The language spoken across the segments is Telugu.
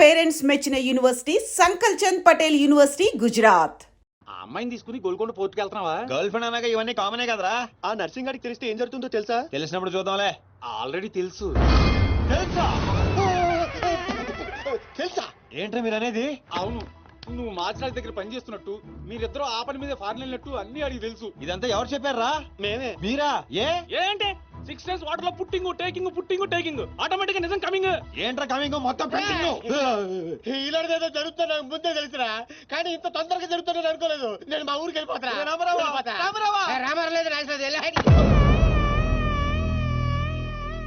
పేరెంట్స్ మెచ్చిన యూనివర్సిటీ సంకల్ చంద్ పటేల్ యూనివర్సిటీ గుజరాత్. ఆ అమ్మాయిని తీసుకుని గోల్కొండ పోర్టుకి వెళ్తున్నావా? గర్ల్ ఫ్రెండ్ అన్నాక ఇవన్నీ కామనే కదరా. ఆ నర్సింగ్ గారికి తెలిస్తే ఏం జరుగుతుందో తెలుసా? తెలిసినప్పుడు చూద్దాంలే. ఆల్రెడీ తెలుసు. తెలుసా? తెలుసా? ఏంట్రా మీరు అనేది? అవును, నువ్వు మాచిరాజు దగ్గర పని చేస్తున్నట్టు, మీరిద్దరూ ఆ పని మీద ఫారెన్ వెళ్ళినట్టు అన్ని అడిగి తెలుసు. ఇదంతా ఎవరు చెప్పారా? మేమే. మీరా? ఏంటి 6 days వాటర్ లో పుట్టింగ్ ఆటోమేటిక్ గా నిజం కమింగ్. ఏంట్రా కమింగ్ మొత్తం పెండింగ్. ఇలాంటిదేదో జరుగుతున్నా నాకు ముందే తెలుసురా, కానీ ఇంత తొందరగా జరుగుతుందని అనుకోలేదు. నేను మా ఊరికి వెళ్ళిపోతా.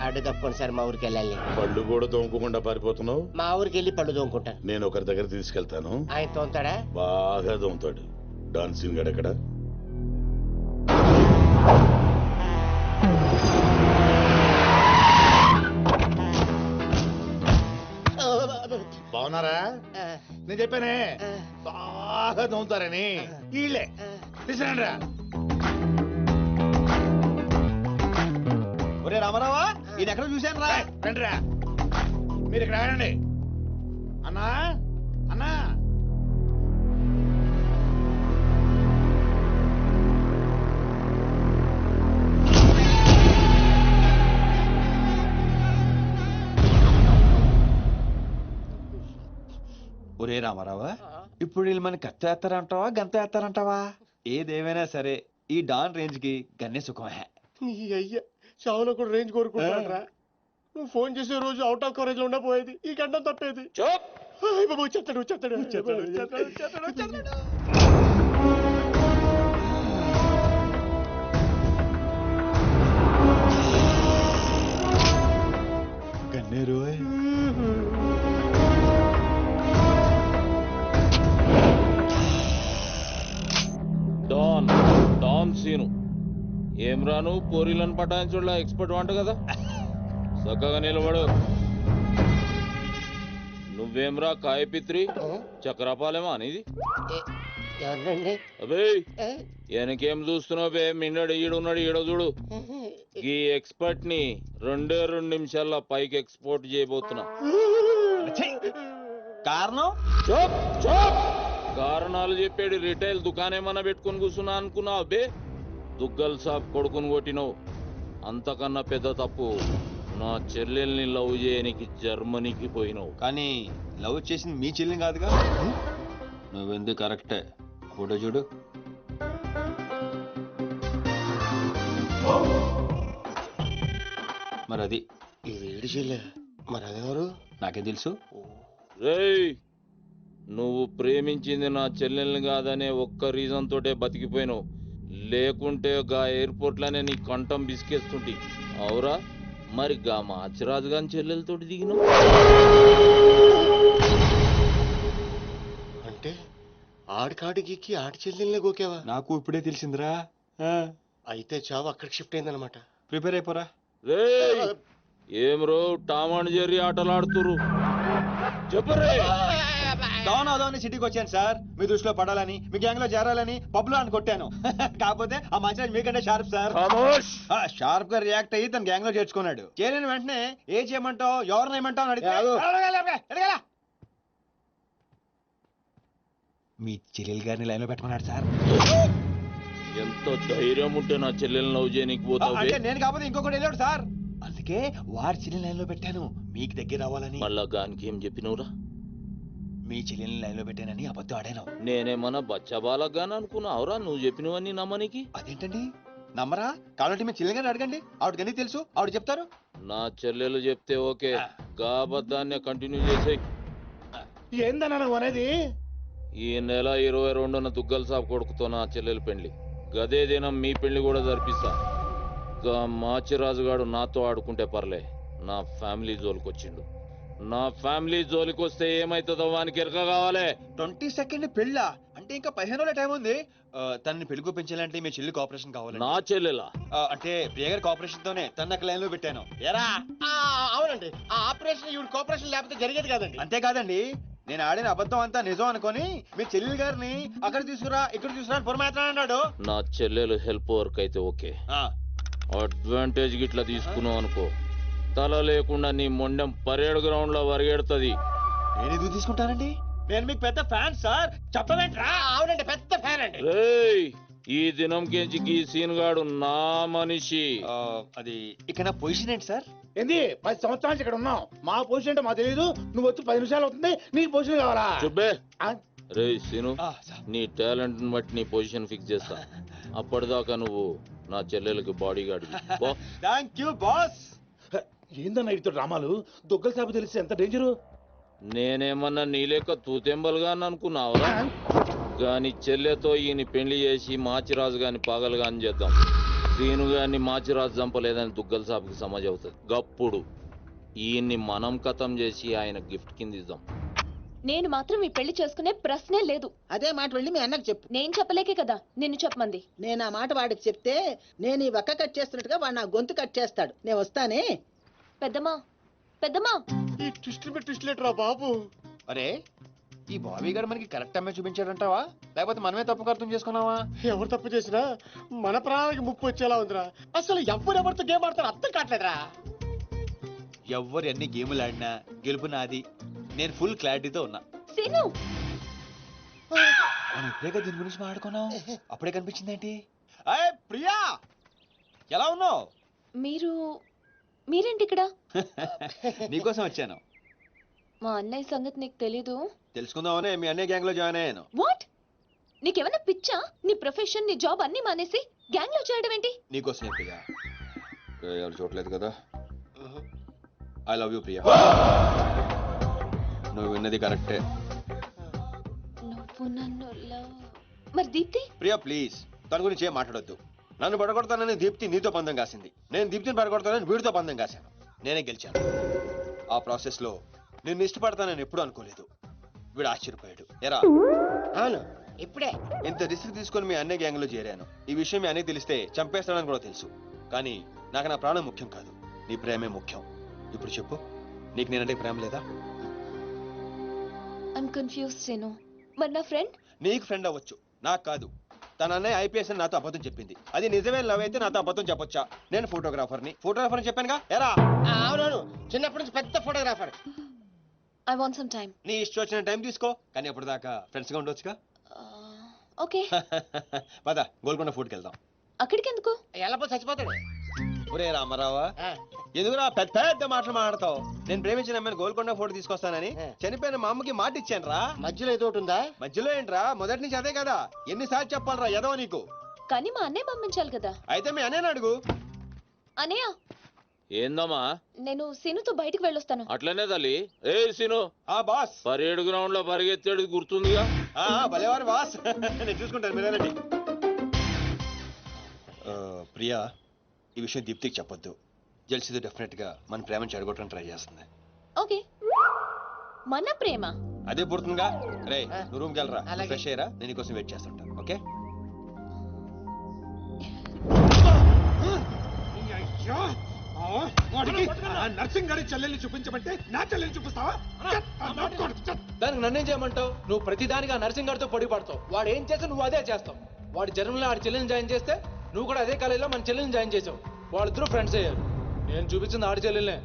అడ్డు తప్పకుండా సార్ మా ఊరికి వెళ్ళాలి. పళ్ళు కూడా తోముకోకుండా పారిపోతున్నావు. మా ఊరికి వెళ్ళి పళ్ళు తోముకుంటాను. నేను ఒకరి దగ్గర తీసుకెళ్తాను, ఆయన తోముతాడా? బాగా తోముతాడు. డాన్సింగ్ గడెక్కడ? బాగున్నారా? నేను చెప్పానే బాగా తోముతారని. వీళ్ళే తీసుకురండిరా. ఒరే రామారావా, ఇది ఎక్కడ చూశాను రా. రండిరా, మీరు ఇక్కడ ఆగండి. అన్నా అన్నా, ఒరే రామారావా, ఇప్పుడు వీళ్ళు మన కత్తి వేస్తారంటావా గంత వేస్తారంటావా? ఏదేమైనా సరే ఈ డాన్ రేంజ్ కి గన్నే సుఖమే. నీ అయ్యా చావులో కూడా రేంజ్ కోరుకుంటారా? నువ్వు ఫోన్ చేసే రోజు అవుట్ ఆఫ్ కవరేజ్ లో ఉండపోయేది, ఈ గంటం తప్పేది. చెప్తాడు. గన్నేరు డాన్ సీను ఏం రాను పోరీలను పటాయించుడులా ఎక్స్పర్ట్ వంట కదా. చక్కగా నిలబడు. నువ్వేమ్రా కాయపిత్రి చక్రపాలేమా అనేది? ఎవరండి? అబే వెనకేం చూస్తున్నావు బే? మిన్నడు ఈడున్నాడు, ఈడ చూడు. ఈ ఎక్స్పర్ట్ ని 2 నిమిషాల్లో పైకి ఎక్స్పోర్ట్ చేయబోతున్నా. కారణం కారణాలు చెప్పాడు. రిటైల్ దుకాణేమన్నా పెట్టుకుని కూర్చున్నా అనుకున్నావు బే? దుగ్గల్ సాబ్ కొడుకుని కొట్టినవు. అంతకన్నా పెద్ద తప్పు నా చెల్లెల్ని లవ్ చేయనికి జర్మనీకి పోయినావు. కానీ లవ్ చేసింది మీ చెల్లిని కాదుగా. నువ్వెందుకు కరెక్టే. ఫోటో చూడు. మరి అది ఈ వేడి చెల్లె, మరి అదెవరు? నాకేం తెలుసు. రేయ్, నువ్వు ప్రేమించింది నా చెల్లెల్ని కాదనే ఒక్క రీజన్ తోటే బతికిపోయినావు. లేకుంటే గా ఎయిర్పోర్ట్ లోనే నీ కంఠం బిసికేస్తుంటి. అవురా? మరి గా మాచిరాజు గాని చెల్లెలతోటి దిగినావు. అంటే ఆడికాడికి ఆడి చెల్లెల్ని గోకేవా? నాకు ఇప్పుడే తెలిసిందిరా. అయితే చావు అక్కడికి షిఫ్ట్ అయిందనమాట. ప్రిపేర్ అయిపోరా. రేయ్, ఏం రో టామ్ అండ్ జెర్రీ ఆటలాడుతురు? చెప్పరే. డౌన్ అవుదామని సిటీకి వచ్చాను సార్, మీ దృష్టిలో పడాలని, మీ గ్యాంగ్ లో చేరాలని పబ్ లో అని కొట్టాను. కాకపోతే ఆ మంచి మీకంటే షార్ప్ సార్. షార్ప్ గా రియాక్ట్ అయ్యి తన గ్యాంగ్ లో చేర్చుకున్నాడు. చేరిన వెంటనే ఏం చేయమంటావు, ఎవరిని ఏమంటావు అని అడిగితే మీ చెల్లెలు గారిని లైన్ లో పెట్టమన్నాడు సార్. ఎంత ధైర్యం ఉంటే నా చెల్లెల్ని లవ్ చేయనికి పోతావు? అంటే నేను కాకపోతే ఇంకొకటి వెళ్ళాడు సార్, అందుకే వాడి చెల్లెలు లైన్ లో పెట్టాను మీకు దగ్గర అవ్వాలని. మళ్ళా గానికి ఏం చెప్పినవురా? మీ చెల్లెల్ని లైన్ లో పెట్టానని అబద్ధం ఆడాను. నేనేమన్నా బచ్చబాలగాని అనుకున్నావురా నువ్వు చెప్పినవన్నీ నమ్మనికి? అదేంటండి నమ్మరా? కాబట్టి మీ చెల్లెలు గారిని అడగండి, ఆవిడకి అన్ని తెలుసు, ఆవిడ చెప్తారు. నా చెల్లెలు చెప్తే ఓకే, గా అబద్ధాన్ని కంటిన్యూ చేసేయి. ఏందన్నా నువ్వు అనేది? ఈ నెల 22న దుగ్గల్ సాబ్ కొడుకుతో నా చెల్లెలు పెళ్లి. గదే దినం మీ పెళ్లి కూడా జరిపిస్తా. గా మాచిరాజుగాడు నాతో ఆడుకుంటే పర్లే, నా ఫ్యామిలీ జోలికొచ్చిండు. నా ఫ్యామిలీ జోలికొస్తే ఏమైతుందో వానికి ఎరక కావాలి. 22nd పెళ్ళా? అంటే ఇంకా 15 రోజుల టైం ఉంది. తనని పెళ్లి పెంచాలంటే మీ చెల్లి కోఆపరేషన్ కావాలి. నా చెల్లెలా? అంటే ప్రియ గారి కోఆపరేషన్ తోనే తన లైన్ లో పెట్టాను. ఎరా? అవునండి, ఆ ఆపరేషన్ ఈవిడ కోఆపరేషన్ లేకపోతే జరిగేది కాదండి. అంతేకాదండి, నేను ఆడిన అబద్ధం అంతా నిజం అనుకొని మీ చెల్లెలు గారిని అక్కడ తీసుకురా ఇక్కడ తీసుకురా పొరమాత్రం అన్నాడు. నా చెల్లెలు హెల్ప్ వర్క్ అయితే ఓకే, అడ్వాంటేజ్ గిట్లా తీసుకున్నావు అనుకో, తల లేకుండా నీ మొండెం పరేడ్ గ్రౌండ్ లో వరిగెడుతుంది. నేను ఎందుకు తీసుకుంటానండి? నేను మీకు పెద్ద ఫ్యాన్ సార్. చెప్పవేంట్రా? అవునండి, పెద్ద ఫ్యాన్ అండి. రేయ్ ఈ దినం కెంచి ఈ సీన్ గాడు నా మనిషి. అది ఇక నా పొజిషన్ ఏంటి సార్? ఏంది 10 సంవత్సరాలు ఇక్కడ ఉన్నాం, మా పొజిషన్ అంటే మాకు తెలియదు. నువ్వు వచ్చి 10 నిమిషాలు అవుతుంది, నీకు పొజిషన్ కావాలా? చుబ్బే. ఆ? రేయ్ సీను, సార్. నీ టాలెంట్ బట్టి నీ పొజిషన్ ఫిక్స్ చేస్తా. అప్పటిదాకా నువ్వు నా చెల్లెలకి body guard. Thank you boss. ఏందన్నా ఇటు డ్రామాలు? దొగ్గల సాబు తెలిసి ఎంత డేంజరు. నేనేమన్నా నీ లెక్క తూతెంబలుగా అనుకున్నావురా? గాని చెల్లెతో ఈయన పెళ్లి చేసి మాచిరాజు గాని పాగలు గాని చేద్దాం. సీను గాని మాచిరాజు చంపలేదని దుగ్గల సాబుకి సమాజ్ అవుతుంది. గప్పుడు ఈయన్ని మనం కథం చేసి ఆయన గిఫ్ట్ కింద ఇద్దాం. నేను మాత్రం ఈ పెళ్లి చేసుకునే ప్రశ్నే లేదు. అదే మాట వెళ్ళి మీ అన్నకు చెప్పు. నేను చెప్పలేకే కదా నిన్ను చెప్పమంది. నేను ఆ మాట వాడికి చెప్తే నేను ఈ వక్క కట్ చేస్తున్నట్టుగా వాడు నా గొంతు కట్ చేస్తాడు. నేను వస్తానే. పెద్దమ్మా పెద్దమ్మా, ఈ ట్విస్ట్ మీద ట్విస్ట్ లేటరా బాబు. అరే ఈ బాబీ గారు మనకి కరెక్ట్ అమ్మాయి చూపించాడంటావా, లేకపోతే మనమే తప్పుగా అర్థం చేసుకున్నావా? ఎవరు తప్పు చేసినా మన ప్రాణానికి ముప్పు వచ్చేలా ఉందిరా. అసలు ఎవరెవరితో గేమ్ ఆడతారు అర్థం కావట్లేదురా. ఎవ్వరు ఎన్ని గేములు ఆడినా గెలుపు నాది. నేను ఫుల్ క్లారిటీతో ఉన్నా. సీను మనం ఇప్పుడే దీని గురించి మాట్లాడుకున్నాం, అప్పుడే కనిపించింది ఏంటి? అయ్ ప్రియా, ఎలా ఉన్నావు? మీరేంటి ఇక్కడ? నీకోసం వచ్చాను. మా అన్నయ్య సంగతి నీకు తెలీదు. తెలుసుకుందామనే మీ అన్నయ్య గ్యాంగ్ లో జాయిన్ అయ్యాను. వాట్? నీకేమన్నా పిచ్చా? నీ ప్రొఫెషన్ నీ జాబ్ అన్ని మానేసి గ్యాంగ్ లో చేయడం ఏంటి? నీకోసమే ప్రియా. ఎవరు చూడలేదు కదా. I love you Priya. నువ్వు విన్నది కరెక్టే. నువ్వు నన్ను లవ్. మరి దీప్తి? ప్రియా ప్లీజ్ తన గురించి ఏం మాట్లాడొద్దు. నన్ను పడగొడతానని దీప్తి నీతో పందెం కాసింది. నేను దీప్తిని పడగొడతానని వీడితో పందెం కాశాను. నేనే గెలిచాను. ఆ ప్రాసెస్ లో నిన్ను ఇష్టపడతానని ఎప్పుడు అనుకోలేదు. వీడు ఆశ్చర్యపోయాడు. ఎరా అవును, ఇప్పుడే ఇంత రిస్క్ తీసుకొని మీ అన్నయ్య గ్యాంగ్ లో చేరాను. ఈ విషయం మీ అన్నయ్య తెలిస్తే చంపేస్తాడని కూడా తెలుసు. కానీ నాకు నా ప్రాణం ముఖ్యం కాదు, నీ ప్రేమే ముఖ్యం. ఇప్పుడు చెప్పు, నీకు నేనంటే ప్రేమ లేదా? I'm confuse Seenu. మరి నా ఫ్రెండ్? నీకు ఫ్రెండ్ అవ్వచ్చు, నాకు కాదు. తన అన్నయ్య ఐపీఎస్ అని నాతో అబద్ధం చెప్పింది. అది నిజమే లవ్ అయితే నాతో అబద్ధం చెప్పొచ్చా? నేను ఫోటోగ్రాఫర్ని చెప్పానుగా. ఎరా అవునవును, చిన్నప్పటి నుంచి పెద్ద photographer. I want some time. నీ ఇష్టం వచ్చిన టైం తీసుకో, కానీ అప్పటిదాకా ఫ్రెండ్స్ గా ఉండొచ్చుగా. ఓకే. పద గోల్కొండ ఫోర్ట్కి వెళ్దాం. అక్కడికి ఎందుకు? ఎలా చచ్చిపోతాడు. ఒరే రామారావా, ఎందుకురా పెద్ద పెద్ద మాటలు మాట్లాడతావు? నేను ప్రేమించిన అమ్మాయిని గోల్కొండ ఫోటో తీసుకొస్తానని చనిపోయిన మా అమ్మకి మాట ఇచ్చాను రా. మధ్యలో ఏదో ఒకటి ఉందా? మధ్యలో ఏంట్రా, మొదటి నుంచి అదే కదా. ఎన్నిసార్లు చెప్పాలరా ఎదవ నీకు? కానీ మా అన్నయ్య పంపించాలి కదా. అయితే మీ అన్నయ్యని అడుగు. అన్నయ్య, ఏందమ్మా? నేను సీనుతో బయటికి వెళ్ళొస్తాను. అట్లనే తల్లి. ఏ సీను, ఆ బాస్ పరేడ్ గ్రౌండ్ లో పరిగెత్తేది గుర్తుందిగా? భలేవారు బాస్. నేను చూసుకుంటాను, మీరేనండి. ప్రియా, ఈ విషయం దీప్తికి చెప్పొద్దు. జెల్సీతో డెఫినెట్ గా మన ప్రేమను చెడగొట్టడానికి ట్రై చేస్తుంది. ఓకే. మన ప్రేమ అదే పుడుతుందిగా. రే నువ్వు రూమ్కి వెళ్ళరా, అలాగే. ఫ్రెష్ అయ్యరా, నేను నీకోసం వెయిట్ చేస్తుంటా. ఓకే? వాడికి నర్సింగ్ గారి చెల్లెల్ని చూపించమంటే నా చెల్లెల్ని చూపిస్తావా? దానికి నన్నేం చేయమంటావు? నువ్వు ప్రతిదానిగా నర్సింగ్ గారితో పొడి పడతావు. వాడు ఏం చేస్తే నువ్వు అదే చేస్తావు. వాడి జన్మలో ఆడి చెల్లెని జాయిన్ చేస్తే నువ్వు కూడా అదే కాలేజీలో మన చెల్లెని జాయిన్ చేసావు. వాళ్ళిద్దరూ ఫ్రెండ్స్ అయ్యారు. నేను చూపించింది ఆడి చెల్లెలనే.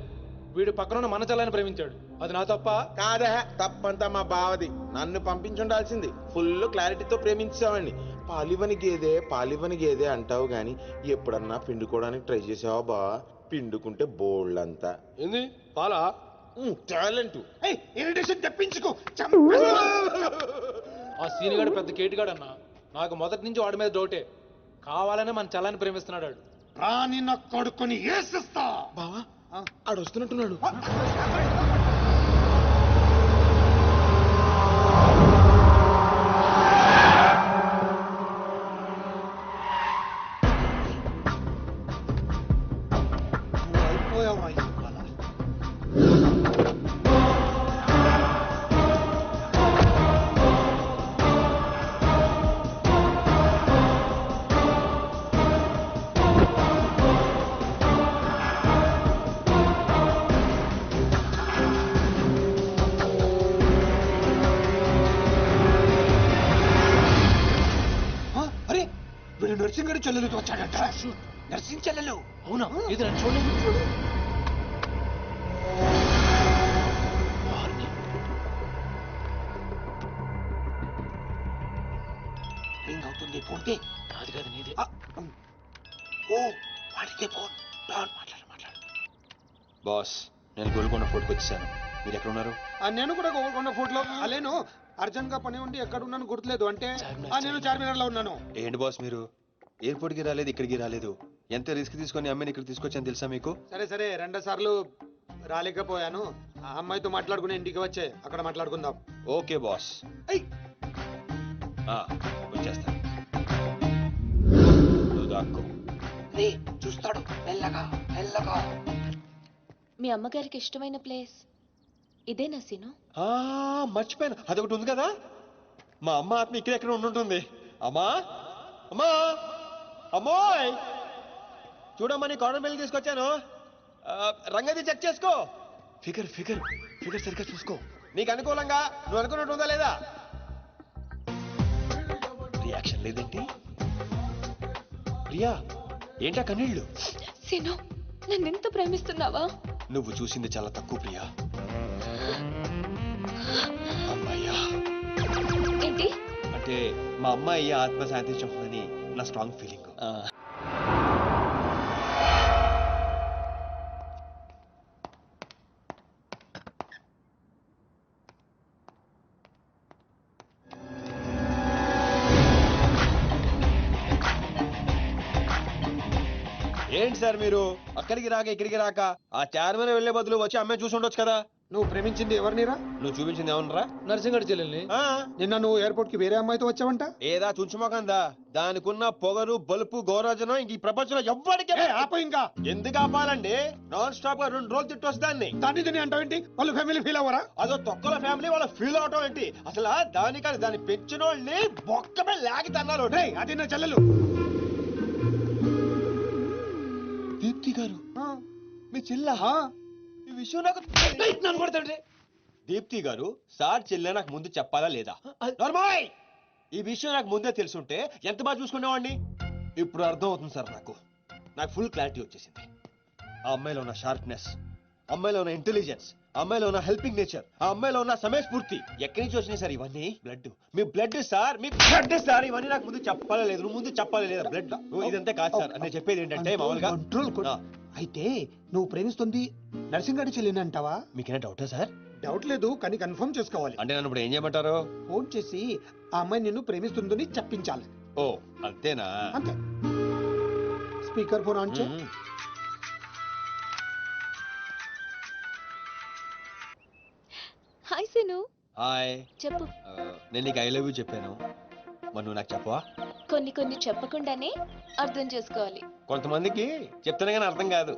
వీడు పక్కన మన చెల్లెని ప్రేమించాడు. అది నా తప్ప కాదా? తప్పంతా మా బావది. నన్ను పంపించుండాల్సింది. ఫుల్ క్లారిటీతో ప్రేమించావండి. పాలివని గేదే అంటావు గాని ఎప్పుడన్నా పిండుకోవడానికి ట్రై చేసావా బా? పిండుకుంటే బోల్డ్ అంతా. ఏంది పాలా? టాలెంట్. ఇరిటేషన్ తెప్పించుకో. ఆ సీనిగాడు పెద్ద కేటుగాడు అన్న. నాకు మొదటి నుంచి వాడి మీద డౌటే. కావాలనే మన చెల్లని ప్రేమిస్తున్నాడు వాడు. రాని నా కొడుకుని ఏసిస్తా. బావా ఆడు వస్తున్నట్టున్నాడు. అరే వీడు నర్సింగ్ గారి చెల్లెలతో వచ్చాడట. నర్సింగ్ చెల్లెలు? అవునా? ఇది నన్ను చూడలేదు. నీ ఫోన్ పే నాది కాదు నీదే ఓ వాడితే ఫోన్ మాట్లాడు బాస్ నేను గోల్కొండ ఫోర్ట్కి వచ్చేసాను. మీరు ఎక్కడ ఉన్నారు? నేను కూడా గోల్కొండ ఫోర్ట్ లో అలేను అర్జెంట్ గా పని ఉండి ఎక్కడ ఉన్నాను గుర్తులేదు అంటే నేను చార్మినార్ లో ఉన్నాను. ఏంటి బాస్ మీరు ఎయిర్పోర్ట్కి రాలేదు, ఇక్కడికి రాలేదు. ఎంత రిస్క్ తీసుకొని అమ్మాయిని ఇక్కడ తీసుకొచ్చాను తెలుసా మీకు? సరే 2 సార్లు రాలేకపోయాను. ఆ అమ్మాయితో మాట్లాడుకుని ఇంటికి వచ్చే అక్కడ మాట్లాడుకుందాం. Okay boss. వచ్చేస్తా. నువ్వు దాక్కో. చూస్తాడు మెల్లగా. మీ అమ్మగారికి ఇష్టమైన ప్లేస్ ఇదేనా సీను? మర్చిపోయాను, అదొకటి ఉంది కదా. మా అమ్మ ఆత్మ ఇక్కడెక్కడ ఉండుంటుంది. అమ్మా అమ్మా అమ్మోయ్ చూడమ్మా, నీ కాటన్ బిల్ తీసుకొచ్చాను. రంగది చెక్ చేసుకో. ఫిగర్ సరిగ్గా చూసుకో. నీకు అనుకూలంగా నువ్వు అనుకున్నట్టు ఉందా లేదా? రియాక్షన్ లేదేంటి? ప్రియా ఏంటా కన్నీళ్ళు? సీను నన్నెంత ప్రేమిస్తున్నావా? నువ్వు చూసింది చాలా తక్కువ ప్రియా. అమ్మాయ్యా ఏంటి? అంటే మా అమ్మాయి ఆత్మ శాంతించని నా స్ట్రాంగ్ ఫీలింగ్. ఏంటి సార్ మీరు అక్కడికి రాక ఇక్కడికి రాక ఆ చార్మినార్ వెళ్లే బదులు వచ్చి అమ్మాయి చూసి ఉండొచ్చు కదా. నువ్వు ప్రేమించింది ఎవరినిరా? నువ్వు చూపించింది ఏమన్నారా? నర్సింగడి చెల్లెల్ని. నిన్న నువ్వు ఎయిర్పోర్ట్ కి వేరే అమ్మాయితో వచ్చావంట. ఏదా చుంచుమోకందా? దానికున్న పొగరు బలుపు గౌరవజనం ఇంక ఈ ప్రపంచంలో ఎవ్వడికి ఆప ఇంకా ఎందుకు ఆపాలండి? నాన్ స్టాప్ గా 2 రోజులు తిట్టొచ్చు దాన్ని. దాన్ని అంటావేంటి? వాళ్ళు ఫ్యామిలీ ఫీల్ అవ్వరా? అదో తొక్కల ఫ్యామిలీ వాళ్ళ ఫీల్ అవటం ఏంటి? అసలు దాన్ని పెంచిన వాళ్ళని బొక్కమే లాగి తన్నారు. అది నా చెల్లెలు దీప్తి గారు. మీ చెల్ల ఈ విషయం నాకు నన్ను కొడతాడు. దీప్తి గారు సార్ చెల్లె నాకు ముందు చెప్పాలా లేదా? నార్మల్ ఈ విషయం నాకు ముందే తెలుసుంటే ఎంత బాగా చూసుకునేవాడిని. ఇప్పుడు అర్థం అవుతుంది సార్. నాకు ఫుల్ క్లారిటీ వచ్చేసింది. ఆ అమ్మాయిలో ఉన్న షార్ప్నెస్, అమ్మాయిలో ఉన్న ఇంటెలిజెన్స్, అమ్మాయిలో ఉన్న హెల్పింగ్ నేచర్, ఆ అమ్మాయిలో ఉన్న సమయస్ఫూర్తి ఎక్కడి నుంచి వచ్చినాయి సార్ ఇవన్నీ? బ్లడ్, మీ బ్లడ్ సార్, మీ బ్లడ్ సార్. ఇవన్నీ నాకు ముందు చెప్పాలా లేదు? నువ్వు ముందు చెప్పాలా లేదా? బ్లడ్ ఇదంతా కాదు సార్. నేను చెప్పేది ఏంటంటే మామూలుగా అయితే నువ్వు ప్రేమిస్తుంది నర్సింగడి చెల్లిని అంటావా? మీకేనా డౌటా సార్? డౌట్ లేదు కానీ కన్ఫర్మ్ చేసుకోవాలి. అంటే నన్ను ఇప్పుడు ఏం చేయమంటారు? ఫోన్ చేసి ఆ అమ్మాయి నిన్ను ప్రేమిస్తుందని చెప్పించాలి. ఓ అంతేనా? అంతే. స్పీకర్ ఫోన్ ఆన్ చేయి. హాయ్ సీను. హాయ్. చెప్పు. నేను నీకు ఐ లవ్ యూ చెప్పాను, మరి నువ్వు నాకు చెప్పవా? కొన్ని చెప్పకుండానే అర్థం చేసుకోవాలి. కొంతమందికి చెప్తానే కానీ అర్థం కాదు.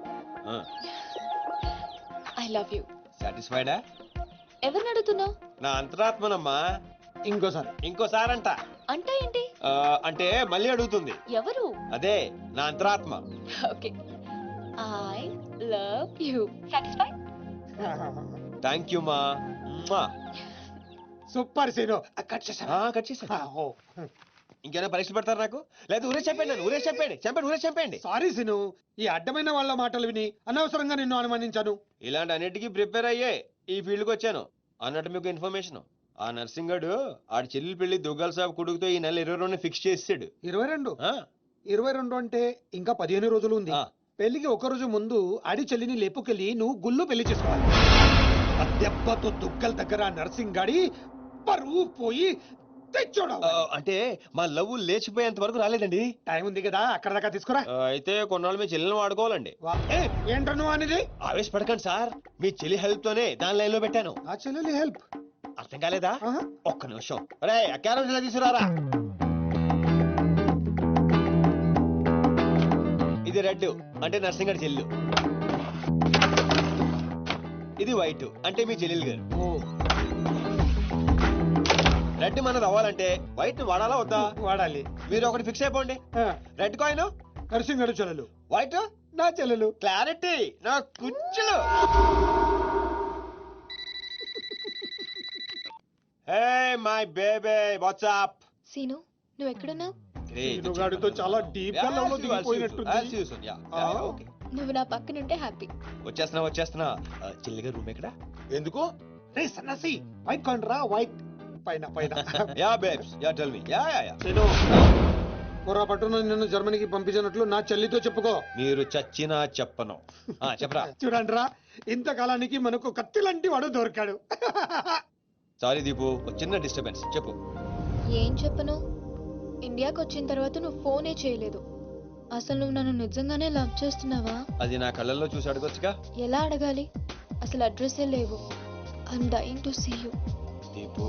I love you. సాటిస్ఫైడా? ఎవరిని అడుగుతున్నావు? నా అంతరాత్మనమ్మా. ఇంకోసారి అంట. అంటే ఏంటి? అంటే మళ్ళీ అడుగుతుంది. ఎవరు? అదే నా అంతరాత్మ. Okay. I love you. Satisfy? Thank you మా. Super scene. కట్ చేశాను. ఇంకేమైనా పరీక్షలు పెడతారు నాకు? లేదా ఊరే చెప్పండి. సారీ సీను, ఈ అడ్డమైన వాళ్ళ మాటలు విని అనవసరంగా నిన్ను అనుమానించాను. ఇలాంటి అన్నిటికీ ప్రిపేర్ అయ్యే ఈ ఫీల్డ్కి వచ్చాను. అన్నట్టు మీకు ఇన్ఫర్మేషన్, ఆ నర్సింగడు ఆడి చెల్లి పెళ్లి దుగ్గల్ సాబ్ కొడుకుతో ఈ నెల 22 ఫిక్స్ చేసాడు. 22 అంటే ఇంకా 15 రోజులు ఉంది. పెళ్లికి ఒక రోజు ముందు ఆడి చెల్లిని లేపుకెళ్ళి నువ్వు గుళ్ళు పెళ్లి చేసుకోవాలి. ఆ దెబ్బతో దుగ్గల్ దగ్గర నర్సింగ్ గాడి పరువు పోయి తెచ్చోడా. అంటే మా లవ్ లేచిపోయేంత వరకు రాలేదండి. టైం ఉంది కదా, అక్కడ దాకా తీసుకురా. అయితే కొన్నాళ్ళు మీ చెల్లెలను వాడుకోవాలండి. ఏంటను అనేది? ఆవేశపడకండి సార్, మీ చెల్లి హెల్ప్ తోనే దాని లైన్ లో పెట్టాను. ఆ చెల్లెలి హెల్ప్ అర్థం కాలేదా? ఒక్క నిమిషం. అరే క్యారెట్ ఇలా తీసుకురారా. ఇది రెడ్ అంటే నర్సింగడి చెల్లు, ఇది వైట్ అంటే మీ చెల్లెలు గారు. రెడ్ మనది అవ్వాలంటే వైట్ వాడాలా వద్దా? వాడాలి. మీరు ఒకటి ఫిక్స్ అయిపోండి. రెడ్ కాయిన్ నర్సింగడు చెల్లెలు, వైట్ నా చెల్లెలు. క్లారిటీ నా కుచ్చులు. Hey my baby, what's up? Seenu నువ్వు ఎక్కడున్నావు? గాడితో చాలా డీప్ గా లవ్ లో దిగిపోయినట్టుంది. నువ్వు నా పక్కనుంటే హ్యాపీ. వచ్చేస్తున్నా. చెల్లిగా రూమ్ ఎక్కడ? ఎందుకు? రే సన్నసి, వైట్ కాయిన్ రా. వైట్ పైన. Yeah babes, yeah tell me. Yeah Seenu, పొరపాటున నిన్ను జర్మనీకి పంపించినట్లు నా చెల్లితో చెప్పుకో. మీరు చచ్చినా చెప్పను. చెప్పరా. చూడండిరా, ఇంతకాలానికి మనకు కత్తి లాంటి వాడు దొరికాడు. సారీ దీపు, ఒక చిన్న డిస్టర్బెన్స్. చెప్పు. ఏం చెప్పను? ఇండియాకి వచ్చిన తర్వాత నువ్వు ఫోనే చేయలేదు. అసలు నువ్వు నన్ను నిజంగానే లవ్ చేస్తున్నావా? అది నా కళ్ళల్లో చూసి అడగొచ్చుగా. ఎలా అడగాలి? అసలు అడ్రస్సే లేవు. I'm dying to see you. Deepu,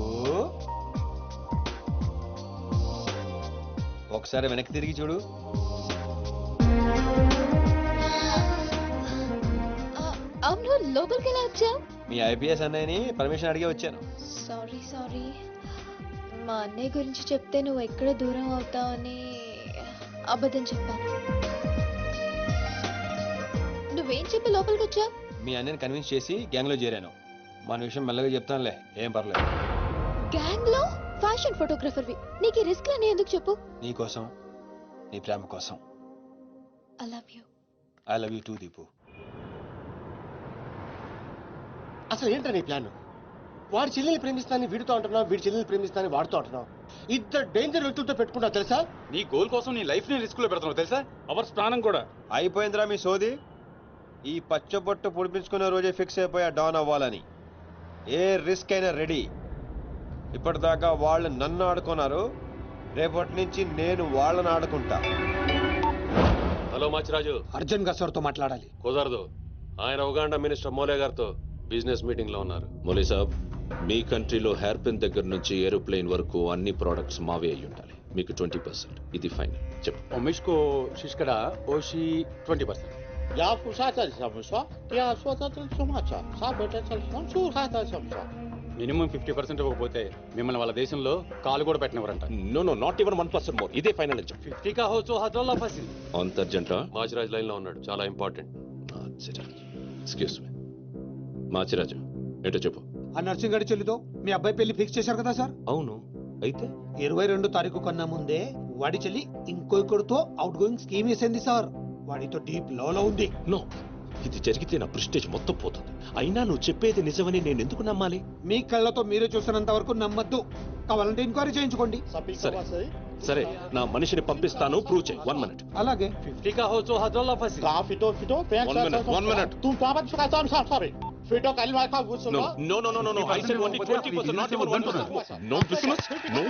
ఒకసారి వెనక్కి తిరిగి చూడు. అవును, లోపలికి ఎలా వచ్చావు? మీ ఐపీఎస్ అన్నయ్యని పర్మిషన్ అడిగి వచ్చాను. సారీ. మా అన్నయ్య గురించి చెప్తే నువ్వు ఎక్కడ దూరం అవుతావని అబద్ధం చెప్పాను. నువ్వేం చెప్పి లోపలికి వచ్చావు? మీ అన్నయ్యని కన్విన్స్ చేసి గ్యాంగ్ లో చేరాను. మన విషయం మెల్లగా చెప్తానులే, ఏం పర్లేదు. గ్యాంగ్ లో ఫ్యాషన్ ఫోటోగ్రఫర్వి, నీకు రిస్క్ అని ఎందుకు చెప్పు? నీ కోసం, నీ ప్రేమ కోసం. I love you. I love you two Deepu. అసలు ఏంటో నీ ప్లాన్? వాడి చెల్లెల్ని ప్రేమిస్తానని వీడితో అంటున్నావు, వీడి చెల్లెల్ని ప్రేమిస్తానని వాడితో అంటున్నావు. ఇద్దరు డేంజర్ వ్యక్తులతో పెట్టుకుంటావు తెలుసా? నీ గోల్ కోసం నీ లైఫ్ ని రిస్క్ లో పెడుతున్నావు తెలుసా? అవర్స్ ప్రాణం కూడా. అయిపోయిందిరా మీ సోది. ఈ పచ్చబొట్టు పొడిపించుకునే రోజే ఫిక్స్ అయిపోయా డాన్ అవ్వాలని. ఏ రిస్క్ అయినా రెడీ. ఇప్పటిదాకా వాళ్ళు నన్ను ఆడుకున్నారు, రేపటి నుంచి నేను వాళ్ళని ఆడుకుంటా. హలో మాచిరాజు, అర్జున్ గారు సార్తో మాట్లాడాలి. కుదరదు. ఆయన ఉగాండా మినిస్టర్ మోలే గారితో బిజినెస్ మీటింగ్ లో ఉన్నారు. మోలీ సాబ్, మీ కంట్రీలో హెయిర్ పిన్ దగ్గర నుంచి ఏరోప్లేన్ వరకు అన్ని ప్రోడక్ట్స్ మావే అయి ఉండాలి. మీకు 20%. ఇది ఫైనల్. చెప్పు. ఒమిష్కో శిష్కడ ఓషి 20%. యా ఫుసాచల్ సమస్య యా స్వతత్ర సమాచ సాబెటచల్ సంచు హాతల్ సమస్య. మినిమం 50% ఇవ్వకపోతే మిమ్మల్ని వాళ్ళ దేశంలో కాలు కూడా పెట్టినవరంట. No not even 1% more. ఇదే ఫైనల్ అని చెప్పు. 50 కా హో తో హజల్లా ఫసిల్. అంత అర్జెంటా? మాచిరాజ్ లైన్ లో ఉన్నాడు, చాలా ఇంపార్టెంట్. Excuse me. మాచిరాజు, ఏంటో చెప్పు. ఆ నర్సింగ్ గారి చెల్లితో మీ అబ్బాయి పెళ్లి ఫిక్స్ చేశారు కదా సార్? అవును, అయితే 22 తారీఖు కన్నా ముందే వాడి చెల్లి ఇంకొకరితో అవుట్ గోయింగ్ స్కీమ్ వేసింది సార్. వాడితో డీప్ లో ఉంది. నో, ఇది జరిగితే నా ప్రెస్టేజ్ మొత్తం పోతుంది. అయినా నువ్వు చెప్పేది నిజమని నేను ఎందుకు నమ్మాలి? మీ కళ్ళతో మీరే చూసినంత వరకు నమ్మద్దు. కావాలంటే ఎంక్వైరీ చేయించుకోండి. సరే, నా మనిషిని పంపిస్తాను, ప్రూవ్ చేయి. 1 minute. అలాగే. 50 కా హో తో హజల్లా ఫసిల్. కా ఫిటో 1 minute. తుమ్ పాపన్ ఫకాతం సారీ. ఫిటో కల్మా కా బుసులో. No. I said only 20%, not even 1%. No business. No.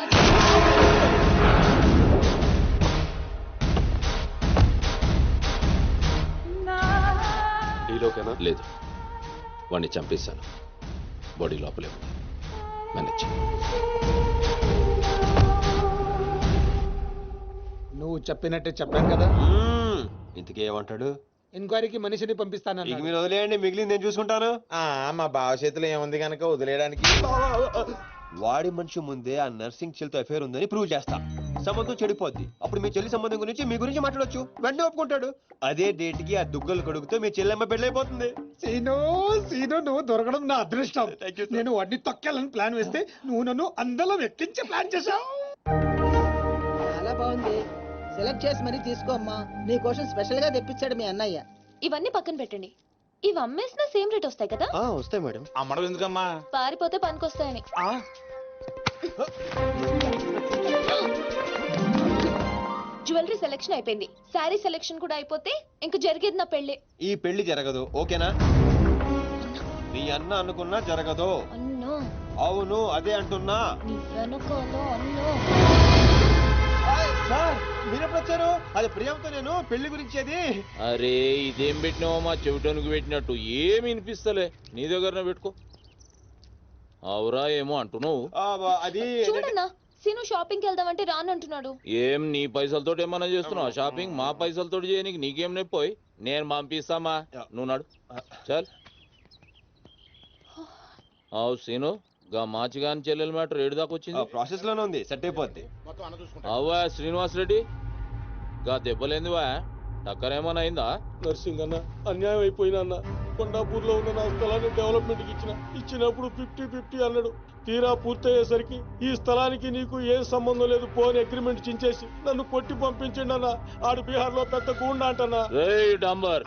డీలోకేనా? లేదు, వాడిని చంపేశాను. బాడీ లోపలే ఉంది. మేనేజ్. నువ్వు చెప్పినట్టే చెప్పాను కదా. ఇంతకీ ఏమంటాడు? ఎంక్వైరీకి మనిషిని పంపిస్తానన్నా. ఇక మీరు వదిలేయండి, మిగిలింది నేను చూసుకుంటాను. మా బావ చేతిలో ఏముంది కనుక వదిలేయడానికి. వాడి మనిషి ముందే ఆ నర్సింగ్ చెల్లితో అఫేర్ ఉందని ప్రూవ్ చేస్తా. సంబంధం చెడిపోద్ది. అప్పుడు మీ చెల్లి సంబంధం గురించి మీ గురించి మాట్లాడొచ్చు. వెంటనే ఒప్పుకుంటాడు. అదే డేట్ కి ఆ దుగ్గలు కొడుకుతో మీ చెల్లెమ్మ పెళ్ళైపోతుంది. సీను నువ్వు దొరకడం నా అదృష్టం. నేను వాడిని తొక్కాలని ప్లాన్ వేస్తే నువ్వు నన్ను అందరం ఎక్కించే ప్లాన్ చేశావు. చాలా బాగుంది. సెలెక్ట్ చేసి మరీ తీసుకో అమ్మా. నీ కోసం స్పెషల్ గా తెప్పించాడు మీ అన్నయ్య. ఇవన్నీ పక్కన పెట్టండి. ఇవి అమ్మేసిన సేమ్ రేట్ వస్తాయి కదా? వస్తాయి మేడం. అమ్మడం ఎందుకమ్మా? పారిపోతే పనికొస్తాయని. జ్యువెలరీ సెలెక్షన్ అయిపోయింది. శారీ సెలెక్షన్ కూడా అయిపోతే ఇంక జరిగేది నా పెళ్లి. ఈ పెళ్లి జరగదు, ఓకేనా? నీ అన్న అనుకున్నా జరగదు. అన్నో. అవును, అదే అంటున్నా. నీ వెనకాల అన్నో. సార్, మీరెప్పుడు వచ్చారు? అది ప్రియాంతో నేను పెళ్లి గురించి. అది అరే, ఇదేం పెట్టినావో మా చెవిటానికి పెట్టినట్టు ఏమి వినిపిస్తలే. నీ దగ్గరనే పెట్టుకో. అవురా ఏమో అంటున్నావు. అది చూడన్నా, సీను షాపింగ్ కి వెళ్దామంటే రానంటున్నాడు. ఏం నీ పైసలతో ఏమన్నా చేస్తున్నావు షాపింగ్? మా పైసలతో చేయనికి నీకేం నొప్పోయి? నేను పంపిస్తామా, నువ్వు నాడు. చల్. అవు సీను, గా మాచిగాని చెల్లెల మ్యాటర్ ఏడు దాకా వచ్చింది. ప్రాసెస్ లోనే ఉంది, సెట్ అయిపోద్ది. అవ్వా శ్రీనివాస్ రెడ్డి, గా దెబ్బలేందివా? టక్కరేమన్నా అయిందా? నర్సింగ్ అన్న, అన్యాయం అయిపోయినా అన్న. కొండాపూర్ లో ఉన్న నా స్థలాన్ని డెవలప్మెంట్ కి ఇచ్చినప్పుడు 50-50 అన్నాడు. తీరా పూర్తయ్యేసరికి ఈ స్థలానికి నీకు ఏ సంబంధం లేదు పోని అగ్రిమెంట్ చించేసి నన్ను కొట్టి పంపించండి అన్న. ఆడు బీహార్ లో పెద్ద గూండా అంటన్నా. రేయ్ డాంబర్,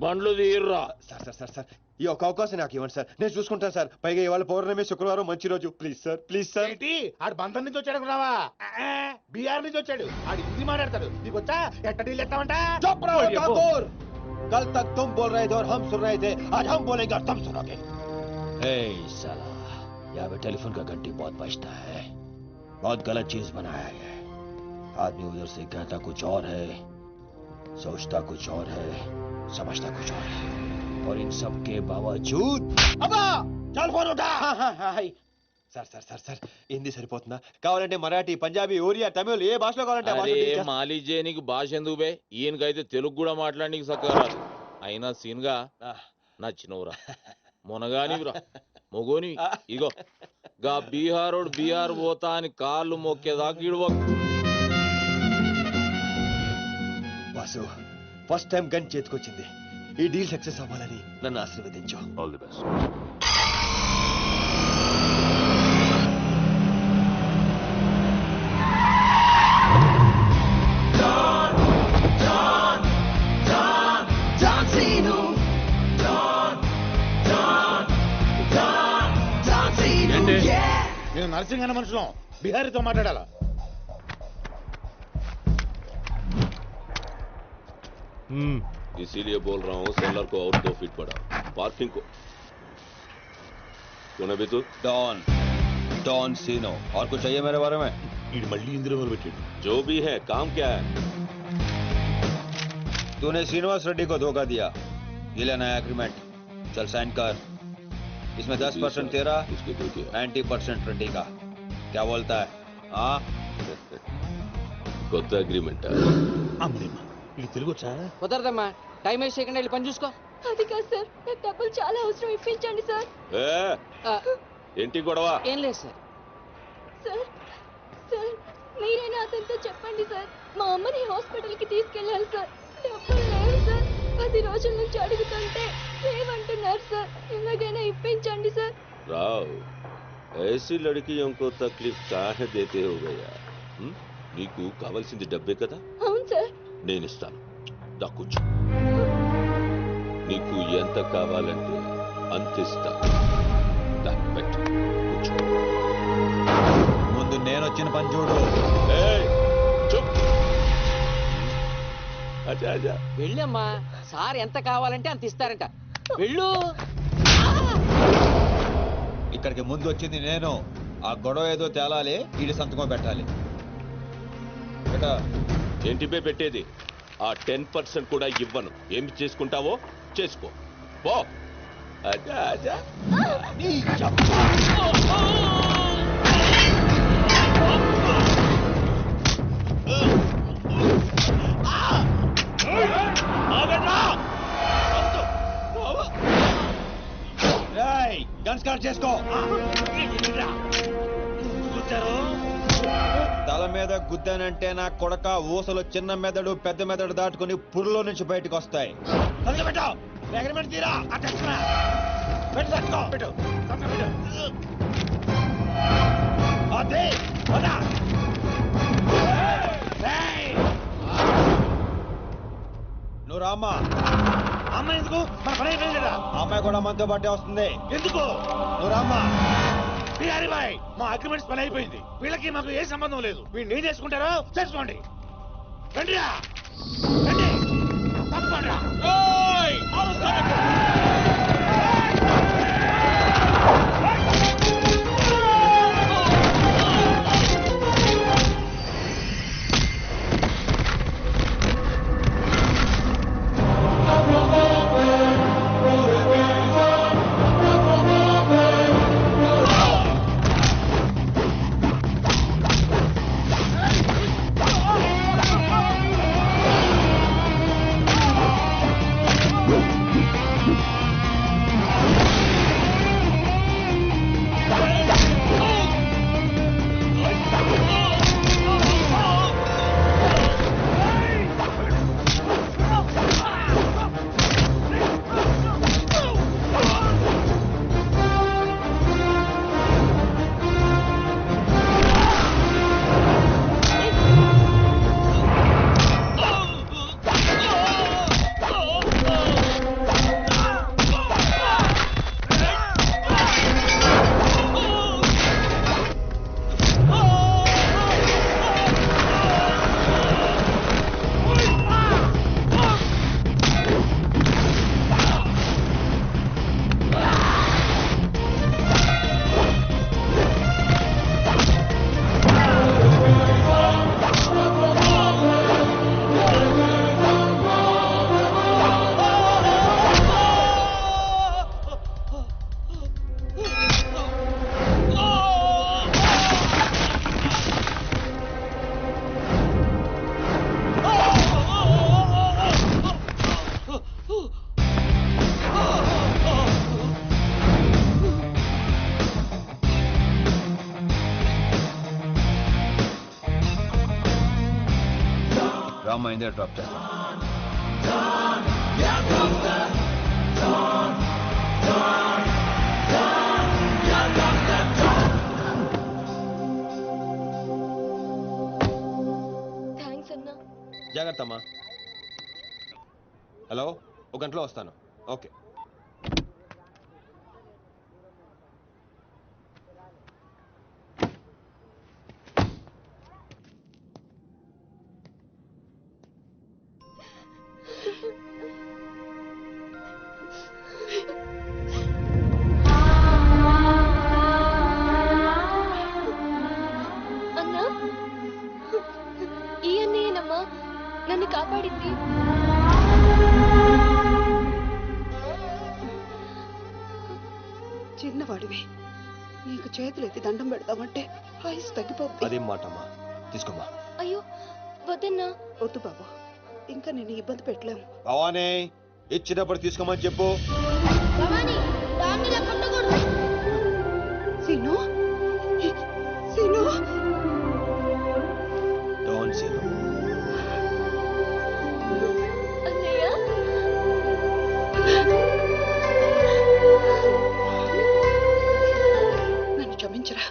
బండ్లు తీర్రా. సార్ ఈ ఒక్క అవకాశం నాకు ఇవ్వండి సార్, నేను చూసుకుంటాను సార్. పైగా ఇవాళ పౌర్ణమి, శుక్రవారం మంచి రోజు. Please sir, please sir. ఏంటి ఆడు బంధం నుంచి వచ్చాడు అనుకున్నావా? బీహార్ నుంచి వచ్చాడు. ఆడు హిందీ మాట్లాడతాడు. నీకు వచ్చా? ఎట్ట డీల్ ఎత్తామంట? चुप रहो ठाकुर, कल तक तुम बोल रहे थे और हम सुन रहे थे, आज हम बोलेंगे और तुम सुनोगे. साला, यहाँ पे टेलीफोन का घंटी बहुत बजता है. बहुत गलत चीज बनाया है. आदमी उधर से कहता कुछ और है, सोचता कुछ और है, समझता कुछ और है, और इन सब के बावजूद अब्बा चल फोन उठा. Sir sir sir sir Hindi సరిపోతుందా? కావాలంటే మరాఠీ, పంజాబీ, ఒరియా, తమిళ్ ఏ భాషలో కావాలంటే ఆ భాషలో teach చేస్తా. మాలిజే నీకు భాష ఎందుకు బే? ఈయనకైతే తెలుగు కూడా మాట్లాడనీకి సక్కరా. అయినా సీన్గా నచ్చినవురా, మొనగానివిరా, మొగోని. ఇగో గా బీహార్ పోతా అని కాళ్ళు మొక్కేదాకా ఇడవకు. వాసు, ఫస్ట్ టైం గన్ చేతికొచ్చింది. ఈ డీల్ సక్సెస్ అవ్వాలని నన్ను ఆశీర్వదించు. All the best. నేను నర్సింగ్ అన్న మనుషులం, బిహారీతో మాట్లాడాలా? इसीलिए बोल रहा हूँ सेलर को और 2 फीट बढ़ा, पार्किंग को. कौन है बे तू? डॉन सीनो. और कुछ चाहिए मेरे बारे में? మళ్ళీ ఇందులో పెట్టాడు. जो भी है काम क्या है? तूने श्रीनिवास रेड्डी को धोखा दिया, ये लेना है एग्रीमेंट. चल साइन कर. इसमें 10% तेरा, उसके दो दिया. 90% रेड्डी का. क्या बोलता है? हाँ కొత్త అగ్రిమెంట్. అమ్మేమ్మా, ఇది తెలుగు వచ్చా? కుదరదమ్మా, టైం వేస్ట్ చేయకుండా వెళ్ళి పని చూసుకో. అది కాదు సార్, నాకు డబ్బులు చాలా అవసరం, ఇప్పించండి సార్. ఏంటి గొడవ? ఏం లేదు సార్. సార్ సార్ మీరైనా అతనితో చెప్పండి సార్, మా అమ్మని హాస్పిటల్కి తీసుకెళ్ళాలి సార్. డబ్బులు లేవు సార్, 10 రోజుల నుంచి అడుగుతుంటే లేవంటున్నారు సార్. ఎలాగైనా ఇప్పించండి సార్. రావ్, ऐसी लड़कियों को तकलीफ काहे देते हो गया? నీకు కావాల్సింది డబ్బే కదా? అవును సార్. నేను ఇస్తాను, దక్కుచు. నీకు ఎంత కావాలంటే అంత ఇస్తా. పెట్టు, కూర్చో. ముందు నేను వచ్చిన పని చూడు. అచ్చా వెళ్ళమ్మా, సార్ ఎంత కావాలంటే అంత ఇస్తారంట. వెళ్ళు. ఇక్కడికి ముందు వచ్చింది నేను. ఆ గొడవ ఏదో తేలాలి, ఈడి సంతకం పెట్టాలి. ఏంటి బే పెట్టేది? ఆ 10% కూడా ఇవ్వను. ఏమి చేసుకుంటావో చేసుకో, పో. అచ్చా అచ్చా. గన్స్ కార్డ్ చేసుకో. తల మీద గుద్దానంటే నా కొడక ఊసలు చిన్న మెదడు పెద్ద మెదడు దాటుకుని పురులో నుంచి బయటకు వస్తాయి. నువ్వు రామ్మా. అమ్మాయి ఎందుకు? మన పని అయిపోయింది కదా. అమ్మాయి కూడా మనతో పాటే వస్తుంది. ఎందుకు? నువ్వు రామ్మా. బిహారీ బాయ్, మా అగ్రిమెంట్స్ పని అయిపోయింది. వీళ్ళకి మాకు ఏ సంబంధం లేదు. వీళ్ళు ఏం చేసుకుంటారో చేసుకోండి. రండిరా, రండి, తప్పకుండా. రామ్ అయిందే డ్రాప్ చేస్తా. థ్యాంక్స్ అన్నా. జాగ్రత్త అమ్మా. హలో, ఒక గంటలో వస్తాను. ఓకే. అన్నా, ఈ అన్నయ్యనమ్మా నన్ను కాపాడింది. చిన్నవాడివి నీకు చేతులు ఎత్తి దండం పెడతామంటే ఆయుస్ తగ్గిపోతుంది. అదేం మాట అమ్మా, తీసుకోమ్మా. అయ్యో వద్దన్నా. వద్దు బాబు, ఇంకా నేను ఇబ్బంది పెట్టలేము. భవానీ, ఇచ్చినప్పుడు తీసుకోమని చెప్పు. Seenu, Seenu, don't see. అన్నయ్య, నన్ను క్షమించరా.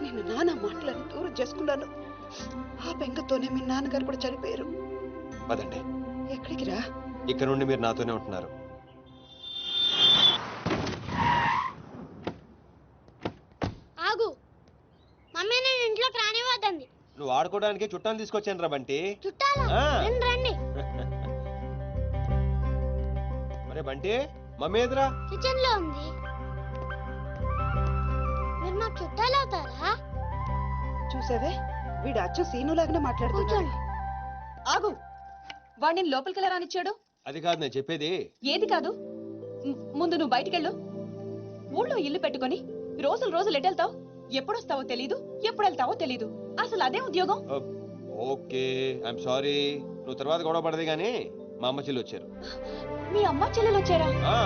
నేను నాన్న మాటలను దూరం చేసుకున్నాను. ఆ బెంగతోనే మీ నాన్నగారు కూడా చనిపోయారు. పదండి. ఎక్కడికి రా? ఇక్కడ నుండి మీరు నాతోనే ఉంటున్నారు. ఆగు. మమ్మీ నేను ఇంట్లోకి రానివ్వద్దండి. నువ్వు ఆడుకోవడానికి చుట్టాలు తీసుకొచ్చాను రా బంటి. చుట్టాలా? ఆ. రండి రండి. మరే బంటి, మమ్మీ ఎదురా? కిచెన్ లో ఉంది. మీరు మాకు చుట్టాలు అవుతారా? చూసావే, వీడు అచ్చు సీనులాగానే మాట్లాడుతున్నాడు. ఆగు. వాడిని లోపలికి ఎలా రానిచ్చాడు? అది కాదు నేను చెప్పేది. ఏది కాదు? ముందు నువ్వు బయటికెళ్ళు. ఊళ్ళో ఇల్లు పెట్టుకొని రోజులు రోజులు ఎటెళ్తావు? ఎప్పుడొస్తావో తెలీదు, ఎప్పుడు వెళ్తావో తెలీదు. అసలు అదే ఉద్యోగం. Okay, I'm sorry. నువ్వు తర్వాత గొడవ పడదు కానీ మా అమ్మ చెల్లి వచ్చారు. మీ అమ్మ చెల్లెలు వచ్చారా? ఆ